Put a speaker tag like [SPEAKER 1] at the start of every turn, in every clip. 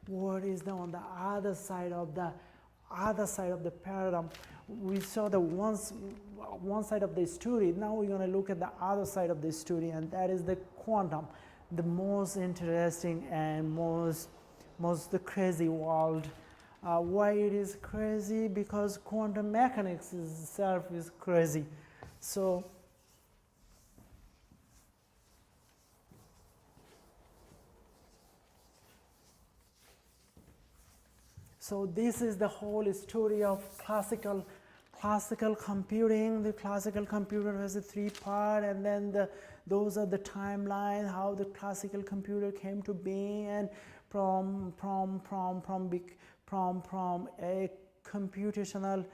[SPEAKER 1] what is on the other side of the paradigm. We saw the one side of the story. Now we're going to look at the other side of the story, and that is the quantum, the most interesting and most the crazy world. Why it is crazy? Because quantum mechanics itself is crazy. So this is the whole story of classical computing. The classical computer has a three-part, and then those are the timeline how the classical computer came to be, and from a computational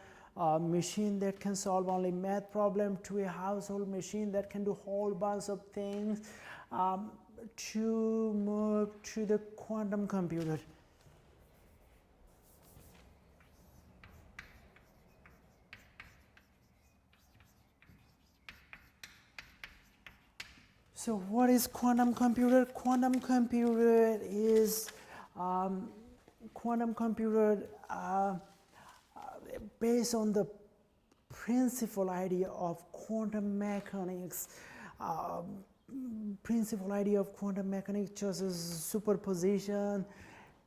[SPEAKER 1] machine that can solve only math problem to a household machine that can do whole bunch of things, to move to the quantum computer. So what is quantum computer? Quantum computer is based on the principal idea of quantum mechanics. Principal idea of quantum mechanics chooses superposition,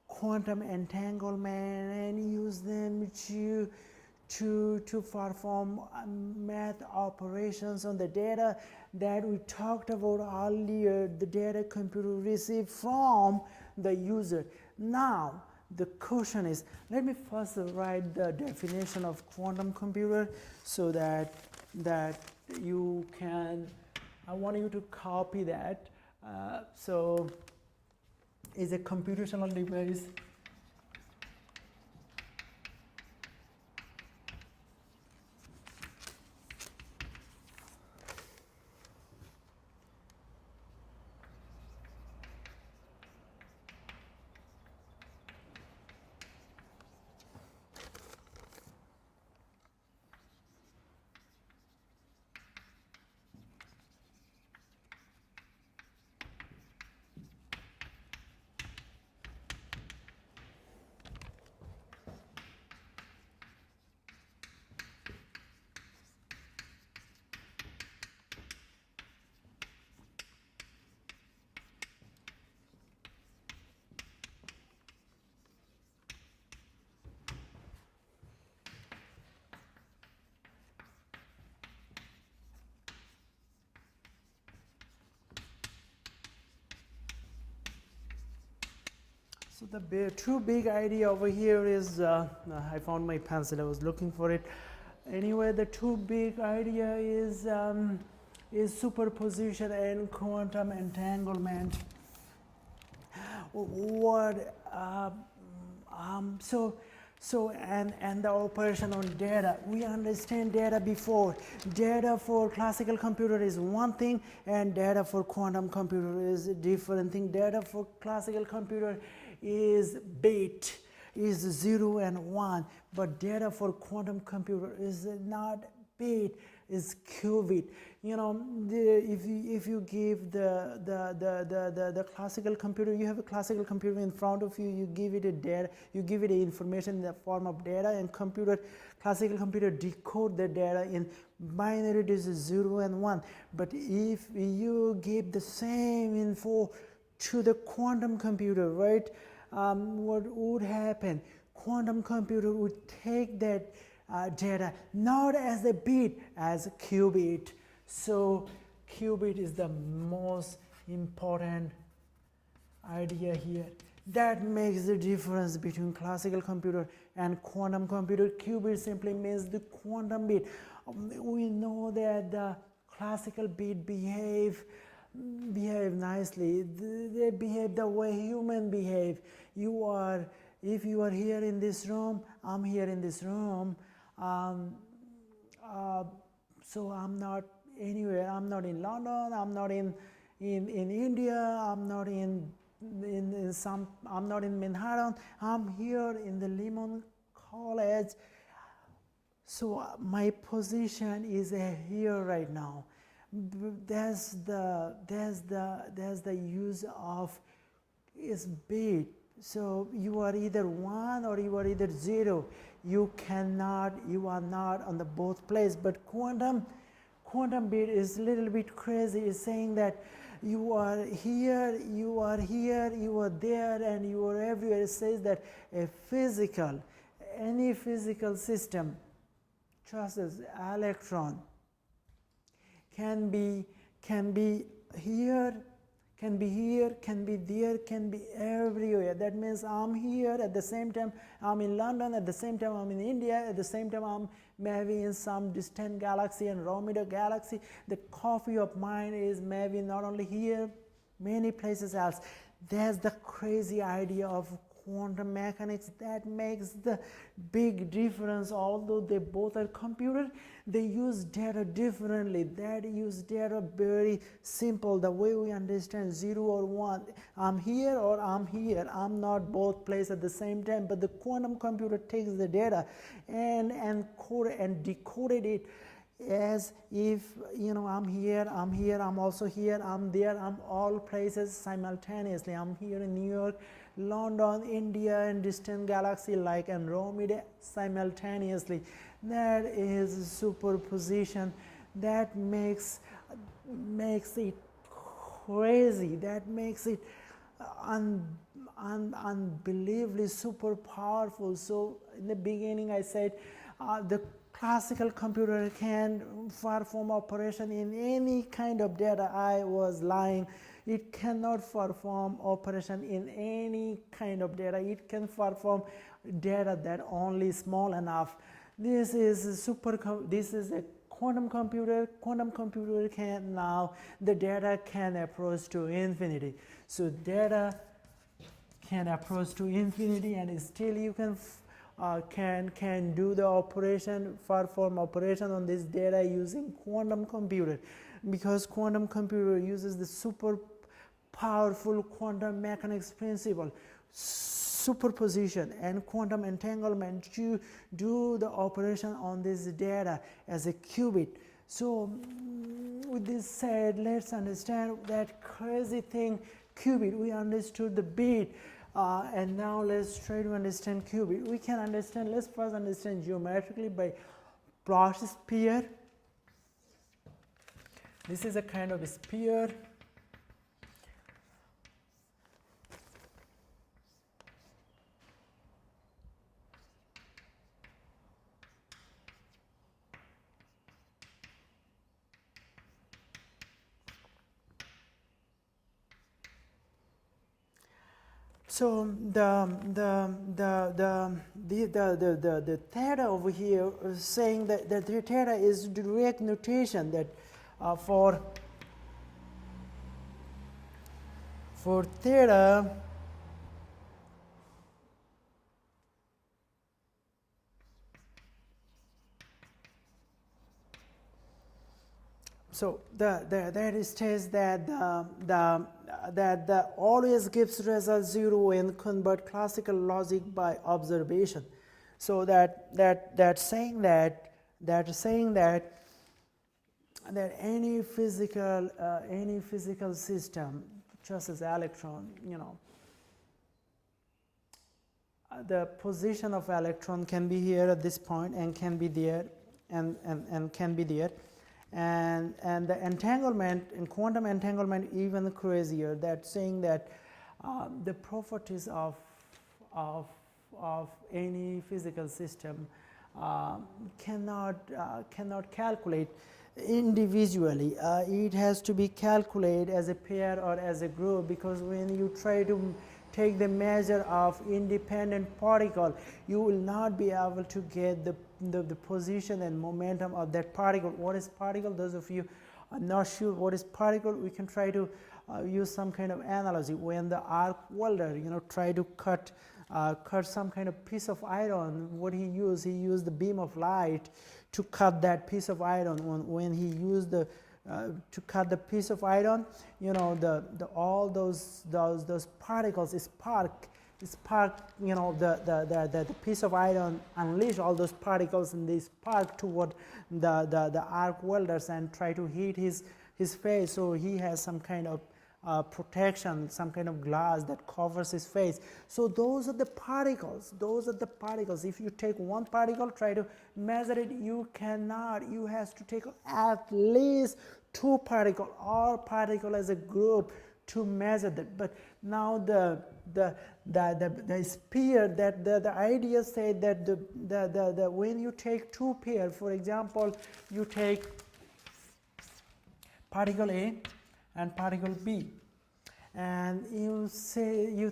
[SPEAKER 1] quantum entanglement, and use them to perform math operations on the data that we talked about earlier, the data computer receive from the user. Now the question is, let me first write the definition of quantum computer so that you can, I want you to copy that. So is a computational device So the two big idea over here is, I found my pencil, I was looking for it. Anyway, the two big idea is superposition and quantum entanglement. What and the operation on data. We understand data before. Data for classical computer is one thing, and data for quantum computer is a different thing. Data for classical computer is bit, is 0 and 1, but data for quantum computer is not bit, is qubit. You know, if you give the classical computer, you have a classical computer in front of you, you give it a data, you give it a information in the form of data, and classical computer decode the data in binary digits 0 and 1. But if you give the same info to the quantum computer, right, what would happen? Quantum computer would take that data not as a bit, as a qubit. So qubit is the most important idea here. That makes the difference between classical computer and quantum computer. Qubit simply means the quantum bit. We know that the classical bit behave nicely. They behave the way human behave. If you are here in this room, I'm here in this room. So I'm not anywhere. I'm not in London. I'm not in India. I'm not I'm not in Manhattan. I'm here in the Lemon College. So my position is here right now. There's the use of is bit. So you are either 1 or you are either 0. You are not on the both place. But quantum bit is a little bit crazy. It's saying that you are here, you are here, you are there, and you are everywhere. It says that any physical system, just as electron, can be here, can be here, can be there, can be everywhere. That means I'm here at the same time I'm in London, at the same time I'm in India, at the same time I'm maybe in some distant galaxy, Andromeda galaxy. The copy of mine is maybe not only here, many places else. That's the crazy idea of quantum mechanics that makes the big difference. Although they both are computer, they use data differently. That use data very simple, the way we understand 0 or 1. I'm here or I'm here. I'm not both places at the same time. But the quantum computer takes the data and encode and decoded it as if, I'm here, I'm also here, I'm there, I'm all places simultaneously. I'm here in New York, London, India, and distant galaxy like Andromeda simultaneously. That is superposition. That makes it crazy. That makes it unbelievably super powerful. So in the beginning I said the classical computer can perform operation in any kind of data. I was lying. It cannot perform operation in any kind of data. It can perform data that only small enough. This is a quantum computer. Quantum computer can now, the data can approach to infinity. So data can approach to infinity, and still you can do the operation, perform operation on this data using quantum computer, because quantum computer uses the super powerful quantum mechanics principle, superposition and quantum entanglement, to do the operation on this data as a qubit. So with this said, let's understand that crazy thing, qubit. We understood the bit. And now let's try to understand qubit. Let's first understand geometrically by plot sphere. This is a kind of a sphere. So the theta over here is saying that the theta is direct notation that for theta, so that it says that that always gives result 0 when convert classical logic by observation. So that's saying that any physical system, just as electron, the position of electron can be here at this point and can be there and can be there. And the entanglement, in quantum entanglement, even crazier. That's saying that the properties of any physical system cannot calculate individually. It has to be calculated as a pair or as a group, because when you try to take the measure of independent particle, you will not be able to get the position and momentum of that particle. What is particle? Those of you are not sure what is particle, we can try to use some kind of analogy. When the arc welder, try to cut some kind of piece of iron, what he used the beam of light to cut that piece of iron. When he used the to cut the piece of iron, all those particles spark, the piece of iron unleash all those particles, and they spark toward the arc welders and try to hit his face. So he has some kind of protection, some kind of glass that covers his face. So those are the particles. Those are the particles. If you take one particle, try to measure it, you cannot. You have to take at least two particles, all particle as a group, to measure that. But now the sphere, that the idea said that the when you take two pair, for example, you take particle A and particle B, and you say you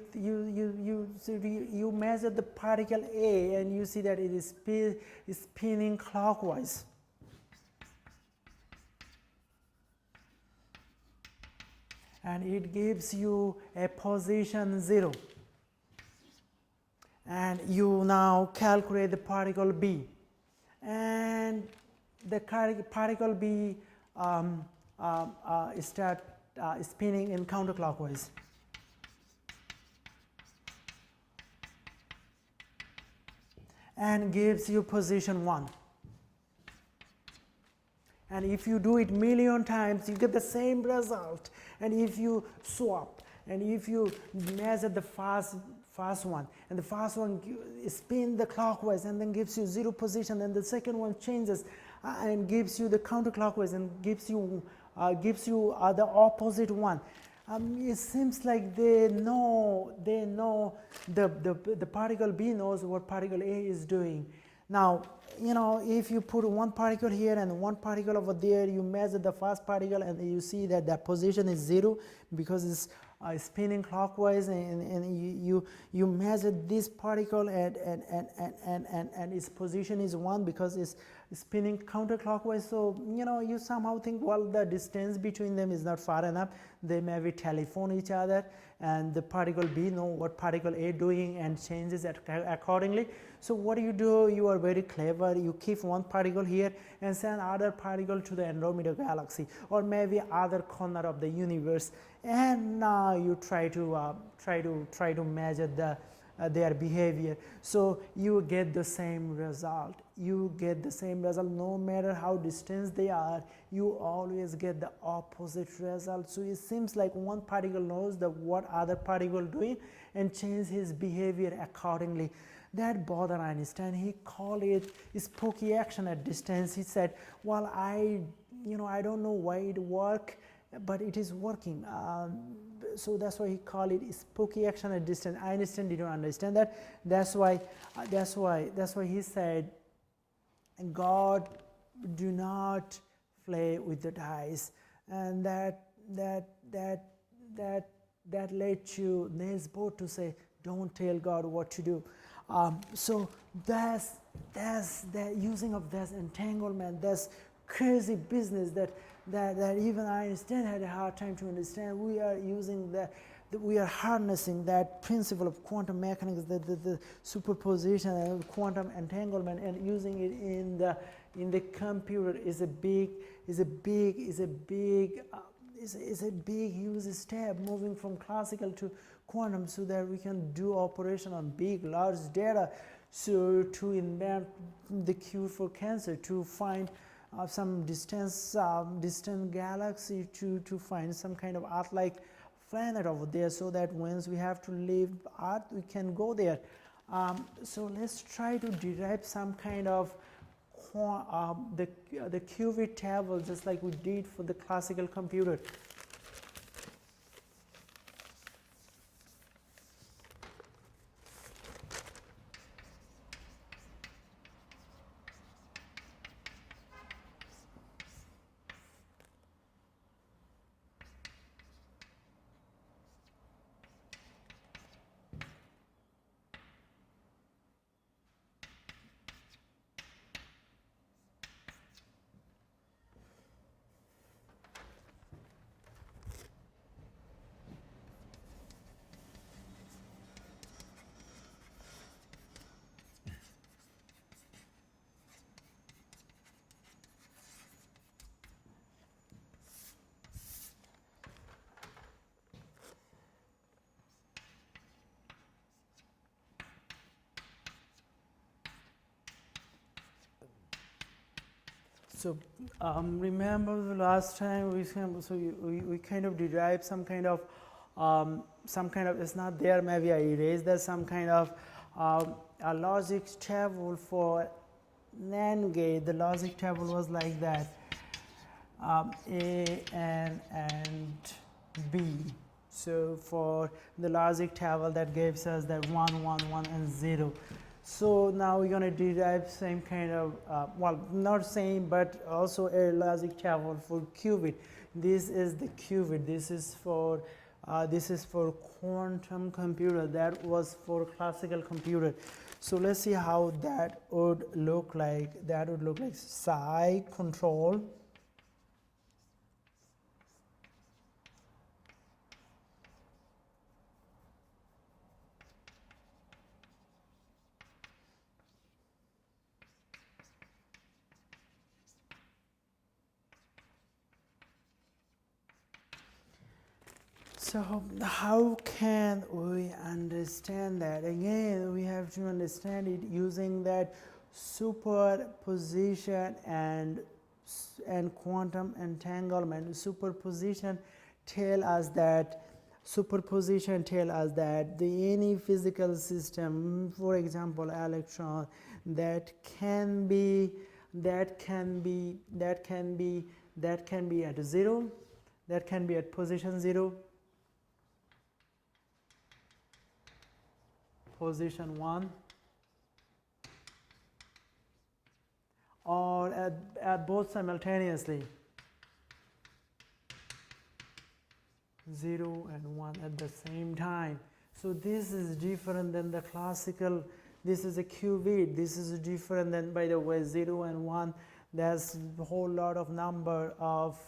[SPEAKER 1] measure the particle A, and you see that it is spinning clockwise. And it gives you a position 0. And you now calculate the particle B, and the particle B start spinning in counterclockwise. And gives you position 1. And if you do it million times, you get the same result. And if you swap, and if you measure the fast one, and the fast one spin the clockwise and then gives you 0 position, and the second one changes and gives you the counterclockwise and gives you the opposite one. It seems like they know the particle B knows what particle A is doing. Now, if you put one particle here and one particle over there, you measure the first particle and you see that the position is 0 because it's spinning clockwise, and you measure this particle and its position is 1 because it's spinning counterclockwise. So you somehow think, well, the distance between them is not far enough, they maybe telephone each other, and the particle B know what particle A doing and changes it accordingly. So what do? You are very clever. You keep one particle here and send other particle to the Andromeda galaxy, or maybe other corner of the universe, and now you try to measure their behavior. So you get the same result. You get the same result no matter how distant they are. You always get the opposite result. So it seems like one particle knows what other particle doing and change his behavior accordingly. That bothered Einstein. He called it spooky action at distance. He said, well, I don't know why it works, but it is working. So that's why he called it spooky action at distance. Einstein didn't understand that. That's why he said, God do not play with the dice, and that led you Niels Bohr to say, don't tell God what to do. So that's the using of this entanglement, that's crazy business that even Einstein had a hard time to understand. We are using we are harnessing that principle of quantum mechanics, the superposition and quantum entanglement, and using it in the computer is a big huge step, moving from classical to quantum, so that we can do operation on big, large data. So to invent the cure for cancer, to find some distant galaxy, to find some kind of Earth-like planet over there, so that once we have to leave Earth, we can go there. So let's try to derive some kind of the qubit table, just like we did for the classical computer. So remember the last time we kind of derived some kind of it's not there, maybe I erased that, some kind of a logic table for NAND gate. The logic table was like that, A and B. So for the logic table that gives us that 1 1 1 and 0. So now we're going to derive same kind of well, not same, but also a logic table for qubit. This is the qubit. This is for quantum computer. That was for classical computer. So let's see how that would look like. That would look like psi control. So how can we understand that? Again, we have to understand it using that superposition and quantum entanglement. Superposition tell us that any physical system, for example electron, that can be at 0, that can be at position 0, position 1, or at both simultaneously, 0 and 1 at the same time. So this is different than the classical. This is a qubit. This is different than, by the way, 0 and 1. There's a whole lot of number of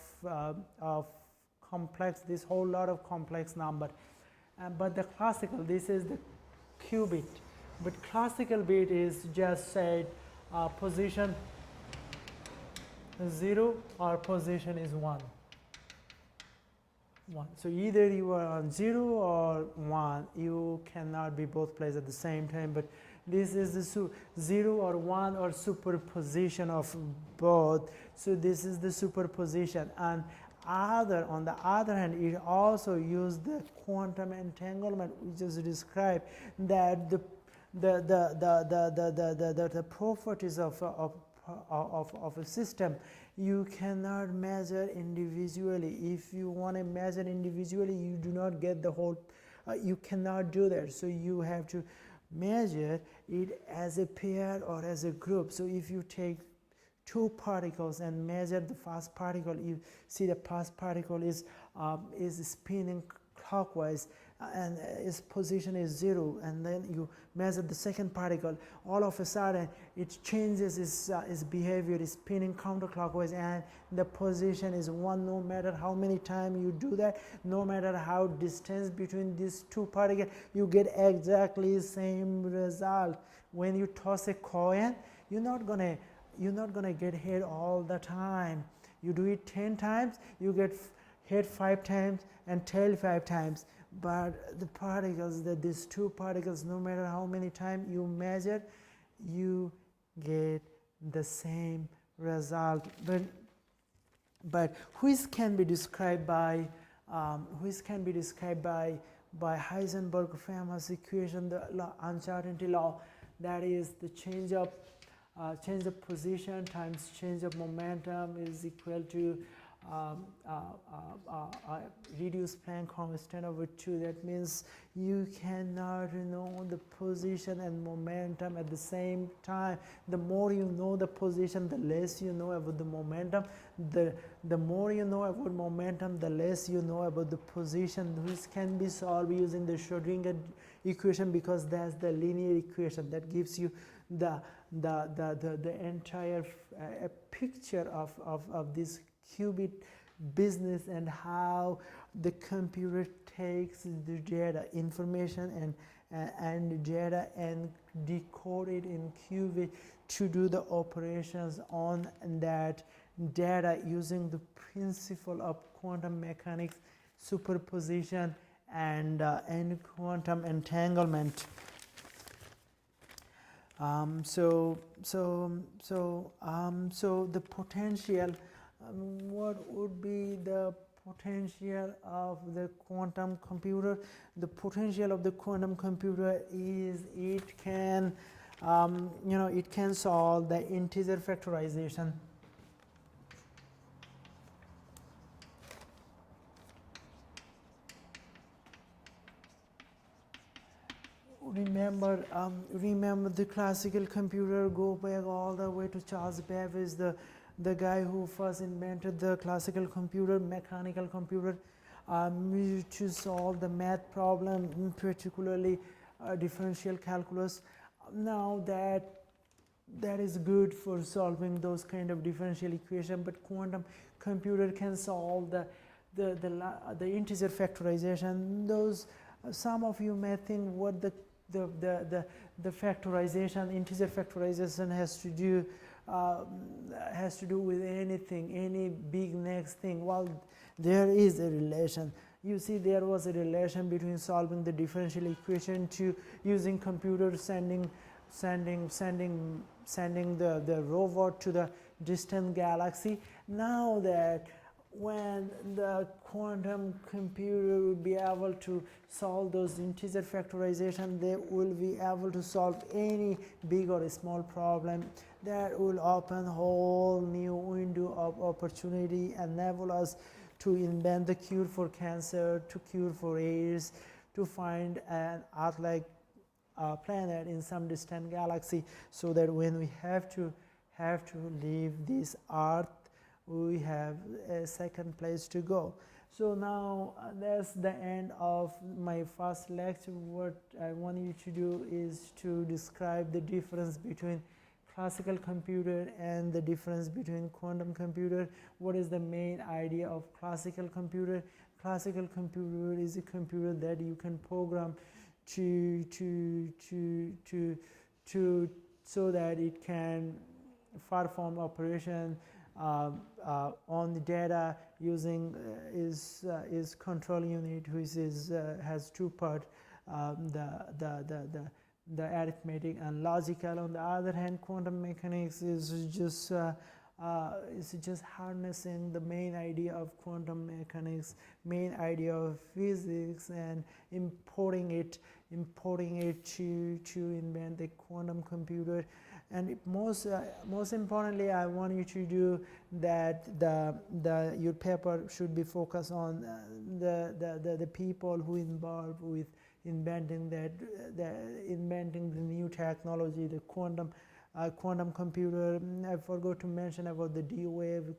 [SPEAKER 1] complex, this whole lot of complex number. But the classical, this is the qubit. But classical bit is just said position 0 or position is 1. So either you are on 0 or 1. You cannot be both places at the same time. But this is the 0 or 1 or superposition of both. So this is the superposition. And on the other hand, it also used the quantum entanglement, which is described that the properties of a system you cannot measure individually. If you want to measure individually, you do not get the whole. You cannot do that. So you have to measure it as a pair or as a group. So if you take two particles and measure the first particle, you see the first particle is spinning clockwise and its position is 0, and then you measure the second particle. All of a sudden it changes its behavior, is spinning counterclockwise, and the position is 1. No matter how many times you do that, no matter how distance between these two particles, you get exactly the same result. When you toss a coin, you're not gonna get hit all the time. You do it 10 times, you get hit 5 times and tail 5 times. But the particles, these two particles, no matter how many times you measure, you get the same result. But which can be described by Heisenberg famous equation, the uncertainty law. That is the change of position times change of momentum is equal to reduced Planck constant over 2. That means you cannot know the position and momentum at the same time. The more you know the position, the less you know about the momentum. The more you know about momentum, the less you know about the position. This can be solved using the Schrödinger equation, because that's the linear equation that gives you the entire picture of this qubit business, and how the computer takes the data, information and data, and decode it in qubit to do the operations on that data using the principle of quantum mechanics, superposition, and quantum entanglement. So the potential, what would be the potential of the quantum computer? The potential of the quantum computer is it can, it can solve the integer factorization. Remember the classical computer, go back all the way to Charles Babbage, the guy who first invented the classical computer, mechanical computer, to solve the math problem, particularly differential calculus. Now that is good for solving those kind of differential equation, but quantum computer can solve the integer factorization. Those some of you may think what the factorization, integer factorization has to do with anything, any big next thing. Well, there is a relation. You see, there was a relation between solving the differential equation to using computer sending the robot to the distant galaxy. Now that when the quantum computer will be able to solve those integer factorization, they will be able to solve any big or small problem. That will open a whole new window of opportunity, enable us to invent the cure for cancer, to cure for AIDS, to find an Earth-like planet in some distant galaxy, so that when we have to leave this Earth, we have a second place to go. So now that's the end of my first lecture. What I want you to do is to describe the difference between classical computer and the difference between quantum computer. What is the main idea of classical computer? Classical computer is a computer that you can program so that it can perform operation on the data using is control unit, which has two parts, the arithmetic and logical. On the other hand, quantum mechanics is just harnessing the main idea of quantum mechanics, main idea of physics, and importing it to invent the quantum computer. And most importantly, I want you to do that. Your paper should be focused on the people who involved with inventing the new technology, the quantum computer. I forgot to mention about the D-Wave,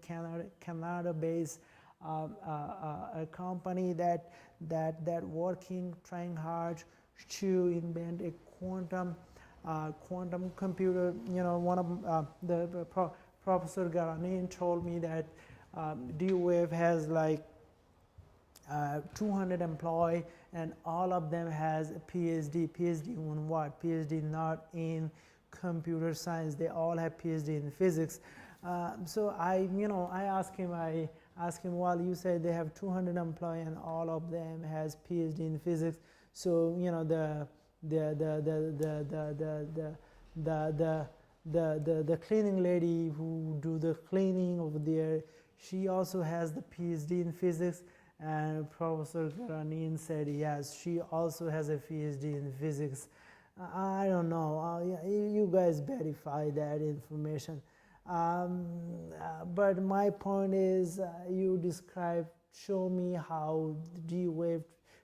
[SPEAKER 1] Canada-based a company that trying hard to invent a quantum computer. One of Professor Garanin told me that D-Wave has like 200 employees, and all of them has a PhD. PhD in what? PhD not in computer science. They all have PhD in physics. So I asked him, well, you said they have 200 employees and all of them has PhD in physics. So the cleaning lady who do the cleaning over there, she also has the PhD in physics. And Professor Garanin said yes, she also has a PhD in physics. I don't know, you guys verify that information. But my point is, you show me how D-Wave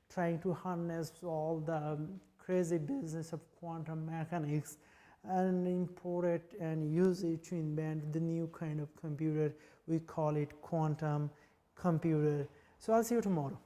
[SPEAKER 1] trying to harness all the crazy business of quantum mechanics and import it and use it to invent the new kind of computer. We call it quantum computer. So I'll see you tomorrow.